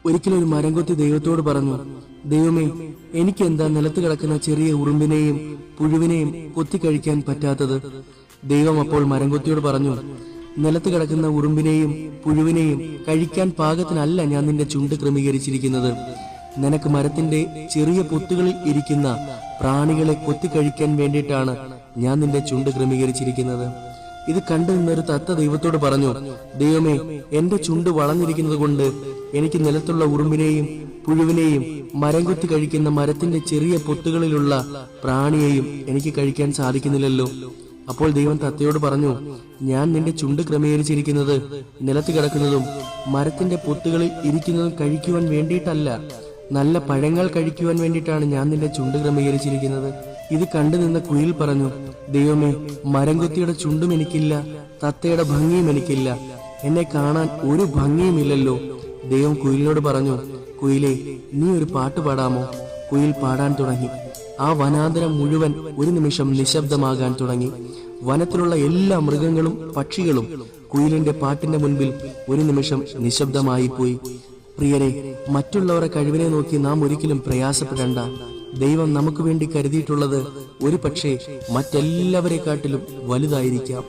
ഒരിക്കലൊരു മരംകൊത്തി ദൈവത്തോട് പറഞ്ഞു, ദൈവമേ, എനിക്കെന്താ നിലത്ത് കിടക്കുന്ന ചെറിയ ഉറുമ്പിനെയും പുഴുവിനെയും കൊത്തിക്കഴിക്കാൻ പറ്റാത്തത്? ദൈവം അപ്പോൾ മരംകൊത്തിയോട് പറഞ്ഞു, നിലത്ത് കിടക്കുന്ന ഉറുമ്പിനെയും പുഴുവിനെയും കഴിക്കാൻ പാകത്തിനല്ല ഞാൻ നിന്റെ ചുണ്ട് ക്രമീകരിച്ചിരിക്കുന്നത്. നിനക്ക് മരത്തിന്റെ ചെറിയ പൊത്തുകളിൽ ഇരിക്കുന്ന പ്രാണികളെ കൊത്തിക്കഴിക്കാൻ വേണ്ടിയിട്ടാണ് ഞാൻ നിന്റെ ചുണ്ട് ക്രമീകരിച്ചിരിക്കുന്നത്. ഇത് കണ്ടു നിന്നൊരു തത്ത ദൈവത്തോട് പറഞ്ഞു, ദൈവമേ, എന്റെ ചുണ്ട് വളഞ്ഞിരിക്കുന്നത് കൊണ്ട് എനിക്ക് നിലത്തുള്ള ഉറുമ്പിനെയും പുഴുവിനെയും മരം കൊത്തി കഴിക്കുന്ന മരത്തിന്റെ ചെറിയ പൊത്തുകളിലുള്ള പ്രാണിയെയും എനിക്ക് കഴിക്കാൻ സാധിക്കുന്നില്ലല്ലോ. അപ്പോൾ ദൈവം തത്തയോട് പറഞ്ഞു, ഞാൻ നിന്റെ ചുണ്ട് ക്രമീകരിച്ചിരിക്കുന്നത് നിലത്ത് കിടക്കുന്നതും മരത്തിന്റെ പൊത്തുകളിൽ ഇരിക്കുന്നതും കഴിക്കുവാൻ വേണ്ടിയിട്ടല്ല, നല്ല പഴങ്ങൾ കഴിക്കുവാൻ വേണ്ടിയിട്ടാണ് ഞാൻ നിന്റെ ചുണ്ട് ക്രമീകരിച്ചിരിക്കുന്നത്. ഇത് കണ്ടു നിന്ന കുയിൽ പറഞ്ഞു, ദൈവമേ, മരംകൊത്തിയുടെ ചുണ്ടും എനിക്കില്ല, തത്തയുടെ ഭംഗിയും എനിക്കില്ല, എന്നെ കാണാൻ ഒരു ഭംഗിയുമില്ലല്ലോ. ദൈവം കുയിലിനോട് പറഞ്ഞു, കുയിലേ, നീ ഒരു പാട്ട് പാടാമോ? കുയിൽ പാടാൻ തുടങ്ങി. ആ വനാന്തരം മുഴുവൻ ഒരു നിമിഷം നിശബ്ദമാകാൻ തുടങ്ങി. വനത്തിലുള്ള എല്ലാ മൃഗങ്ങളും പക്ഷികളും കുയിലിന്റെ പാട്ടിന്റെ മുൻപിൽ ഒരു നിമിഷം നിശബ്ദമായി പോയി. പ്രിയരെ, മറ്റുള്ളവരുടെ കഴിവിനെ നോക്കി നാം ഒരിക്കലും പ്രയാസപ്പെടേണ്ട. ദൈവം നമുക്ക് വേണ്ടി കരുതിയിട്ടുള്ളത് ഒരു പക്ഷേ മറ്റെല്ലാവരെക്കാട്ടിലും വലുതായിരിക്കാം.